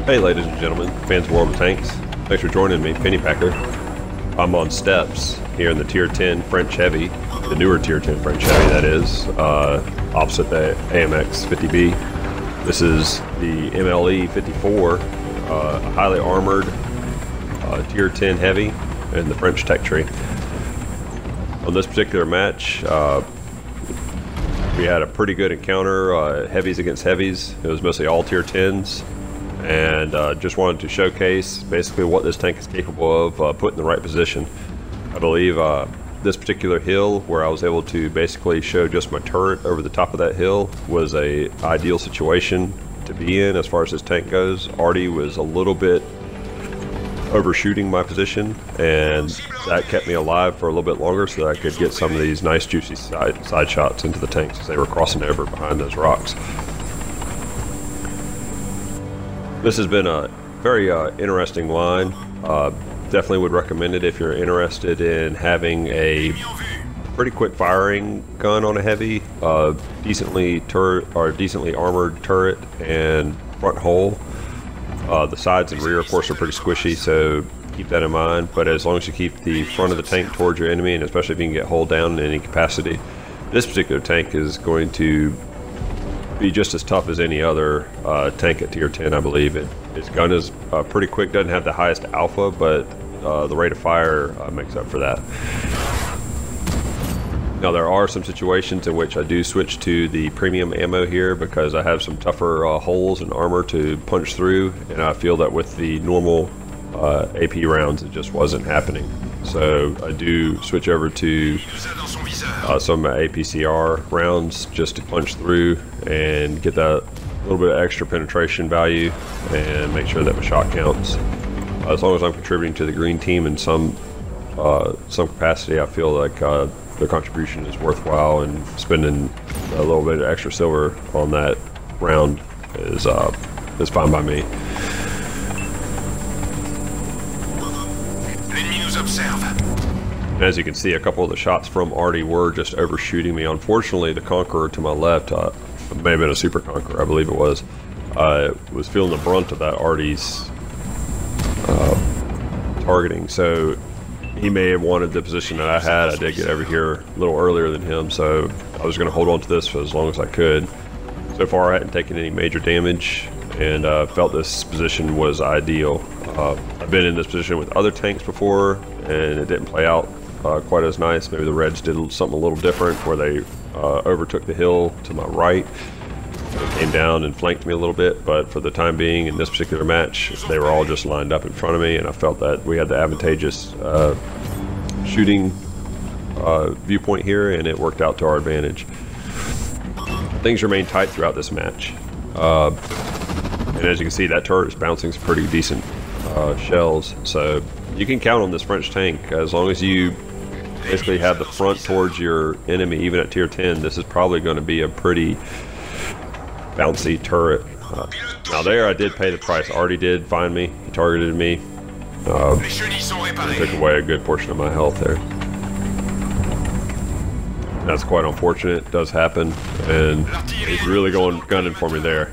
Hey ladies and gentlemen, fans of World of Tanks, thanks for joining me, Penny Packer. I'm on steps here in the Tier 10 French Heavy, the newer Tier 10 French Heavy that is, opposite the AMX 50B. This is the MLE 54, a highly armored Tier 10 Heavy in the French tech tree. On this particular match, we had a pretty good encounter, heavies against heavies. It was mostly all Tier 10s. And just wanted to showcase basically what this tank is capable of put in the right position. I believe this particular hill where I was able to basically show just my turret over the top of that hill was a ideal situation to be in as far as this tank goes. Artie was a little bit overshooting my position, and that kept me alive for a little bit longer so that I could get some of these nice juicy side shots into the tanks as they were crossing over behind those rocks. This has been a very interesting line. Definitely would recommend it if you're interested in having a pretty quick firing gun on a heavy, decently armored turret and front hull. The sides and rear, of course, are pretty squishy, so keep that in mind. But as long as you keep the front of the tank towards your enemy, and especially if you can get hull down in any capacity, this particular tank is going to be just as tough as any other tank at Tier 10, I believe. Its gun is pretty quick, doesn't have the highest alpha, but the rate of fire makes up for that. Now there are some situations in which I do switch to the premium ammo here because I have some tougher holes and armor to punch through, and I feel that with the normal AP rounds it just wasn't happening. So I do switch over to some APCR rounds just to punch through and get that little bit of extra penetration value and make sure that my shot counts. As long as I'm contributing to the green team in some capacity, I feel like their contribution is worthwhile, and spending a little bit of extra silver on that round is fine by me. As you can see, a couple of the shots from Artie were just overshooting me. Unfortunately, the Conqueror to my left, it may have been a Super Conqueror, I believe it was feeling the brunt of that Artie's targeting. So he may have wanted the position that I had. I did get over here a little earlier than him, so I was going to hold on to this for as long as I could. So far, I hadn't taken any major damage, and felt this position was ideal. I've been in this position with other tanks before, and it didn't play out quite as nice. Maybe the Reds did something a little different where they overtook the hill to my right. They came down and flanked me a little bit, but for the time being in this particular match, they were all just lined up in front of me, and I felt that we had the advantageous shooting viewpoint here, and it worked out to our advantage. Things remained tight throughout this match. And as you can see, that turret is bouncing some pretty decent shells, so you can count on this French tank. As long as you basically have the front towards your enemy, even at Tier 10, this is probably going to be a pretty bouncy turret. Now there I did pay the price. Artie did find me, he targeted me, and took away a good portion of my health there. That's quite unfortunate. It does happen, and he's really gunning for me there.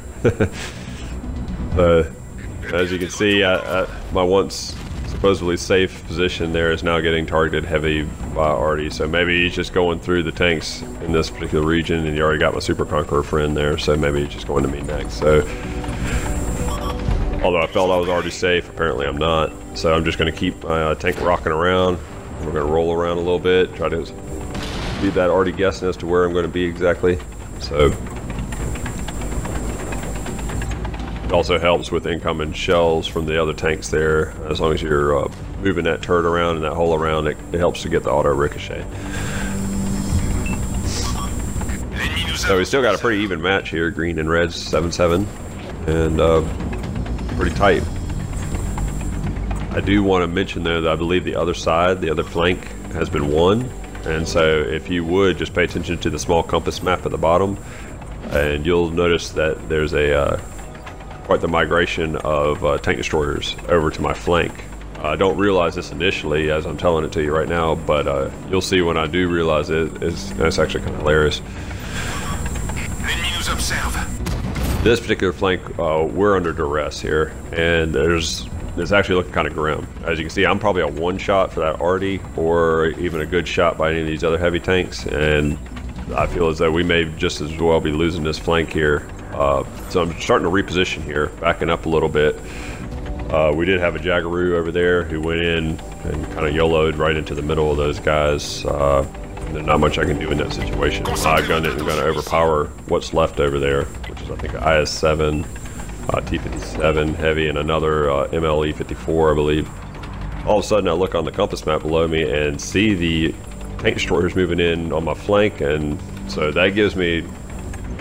As you can see, my once supposedly safe position there is now getting targeted heavy by Artie. So maybe he's just going through the tanks in this particular region, and he already got my Super Conqueror friend there, so maybe he's just going to me next. So, although I felt I was already safe, apparently I'm not. So I'm just going to keep my tank rocking around. We're going to roll around a little bit, try to leave that Artie guessing as to where I'm going to be exactly. So it also helps with incoming shells from the other tanks there. As long as you're moving that turret around and that hole around, it helps to get the auto ricochet. So we still got a pretty even match here, green and reds 7-7, and pretty tight. I do want to mention though that I believe the other side, the other flank, has been won, and so if you would just pay attention to the small compass map at the bottom, and you'll notice that there's a quite the migration of tank destroyers over to my flank. I don't realize this initially as I'm telling it to you right now, but you'll see when I do realize it. It's actually kind of hilarious. This particular flank, we're under duress here, and it's actually looking kind of grim. As you can see, I'm probably a one shot for that Artie, or even a good shot by any of these other heavy tanks, and I feel as though we may just as well be losing this flank here. So I'm starting to reposition here, backing up a little bit. We did have a Jaggaroo over there who went in and kind of YOLO'd right into the middle of those guys. There's not much I can do in that situation. My gun isn't going to overpower what's left over there, which is I think IS-7, T-57 heavy, and another MLE-54, I believe. All of a sudden I look on the compass map below me and see the tank destroyers moving in on my flank, and so that gives me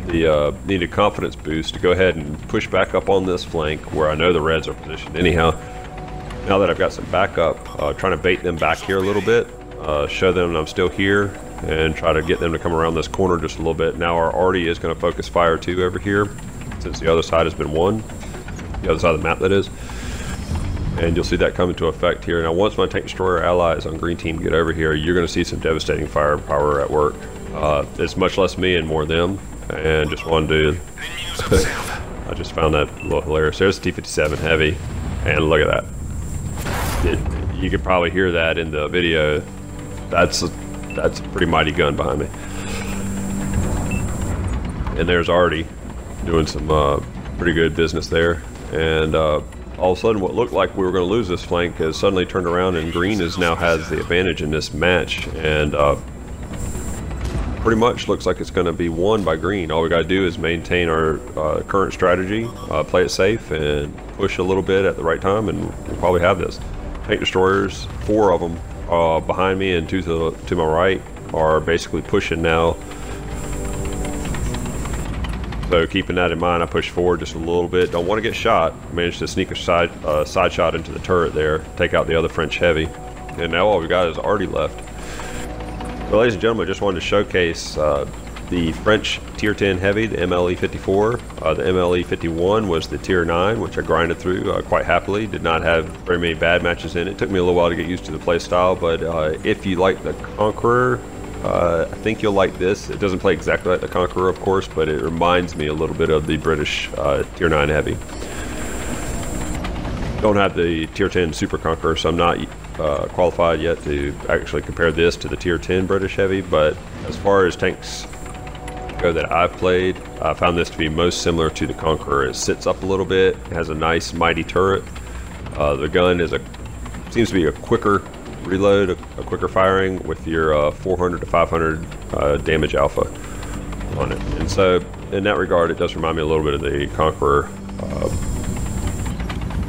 the needed confidence boost to go ahead and push back up on this flank where I know the Reds are positioned anyhow. Now that I've got some backup, trying to bait them back here a little bit, show them I'm still here, and try to get them to come around this corner just a little bit. Now our Artie is going to focus fire too over here, since the other side has been won, the other side of the map that is. And you'll see that come into effect here. Now once my tank destroyer allies on green team get over here, you're going to see some devastating firepower at work. It's much less me and more them, and just wanted to I just found that a little hilarious. There's the T-57 heavy, and look at that. You could probably hear that in the video. That's a pretty mighty gun behind me. And there's Artie doing some pretty good business there. And all of a sudden what looked like we were going to lose this flank has suddenly turned around, and green now has the advantage in this match, and pretty much looks like it's going to be won by green. All we got to do is maintain our current strategy, play it safe, and push a little bit at the right time, and we'll probably have this. Tank destroyers, 4 of them behind me and 2 to my right, are basically pushing now. So keeping that in mind, I push forward just a little bit. Don't want to get shot. Managed to sneak a side shot into the turret there, take out the other French heavy, and now all we got is Artie left. Well, ladies and gentlemen, I just wanted to showcase the French Tier 10 heavy, the MLE-54. The MLE-51 was the Tier 9, which I grinded through quite happily. Did not have very many bad matches in it. Took me a little while to get used to the play style, but if you like the Conqueror, I think you'll like this. It doesn't play exactly like the Conqueror, of course, but it reminds me a little bit of the British Tier 9 heavy. Don't have the Tier 10 Super Conqueror, so I'm not qualified yet to actually compare this to the Tier 10 British heavy, but as far as tanks go that I've played, I found this to be most similar to the Conqueror. It sits up a little bit, has a nice mighty turret. The gun seems to be a quicker reload, a quicker firing with your 400 to 500 damage alpha on it. And so in that regard, it does remind me a little bit of the Conqueror.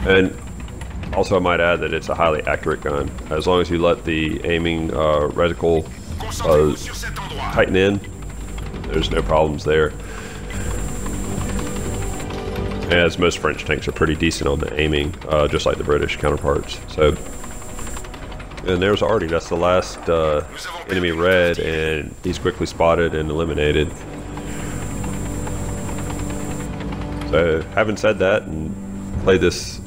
And also I might add that it's a highly accurate gun. As long as you let the aiming reticle tighten in, there's no problems there. As most French tanks are pretty decent on the aiming, just like the British counterparts. So, and there's Artie. That's the last enemy red, and he's quickly spotted and eliminated. So, having said that, and played this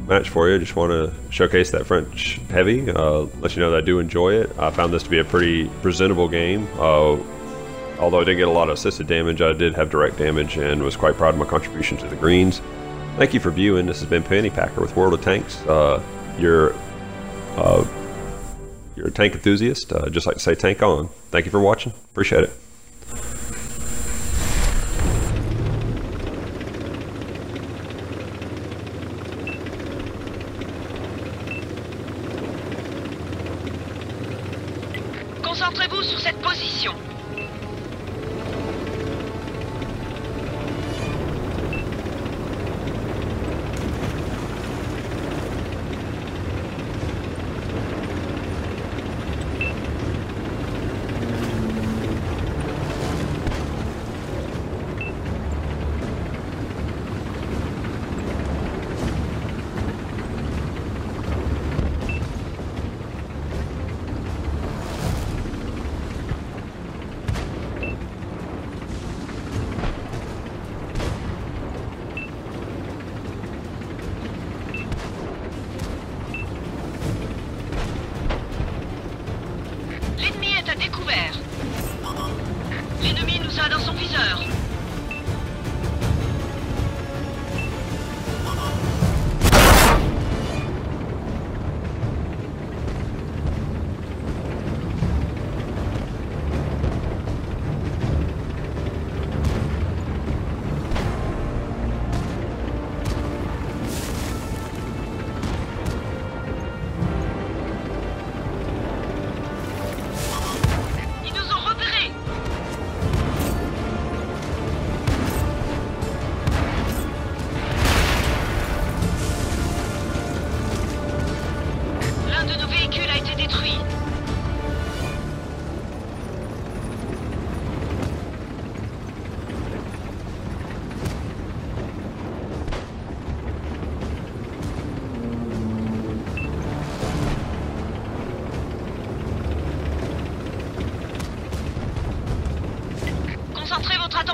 match for you, just want to showcase that French heavy, let you know that I do enjoy it. I found this to be a pretty presentable game. Although I didn't get a lot of assisted damage, I did have direct damage and was quite proud of my contribution to the greens. Thank you for viewing. This has been Penny Packer with World of Tanks. You're a tank enthusiast. Just like to say tank on. Thank you for watching. Appreciate it. Concentrez-vous sur cette position. L'ennemi nous a dans son viseur.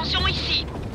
Attention ici.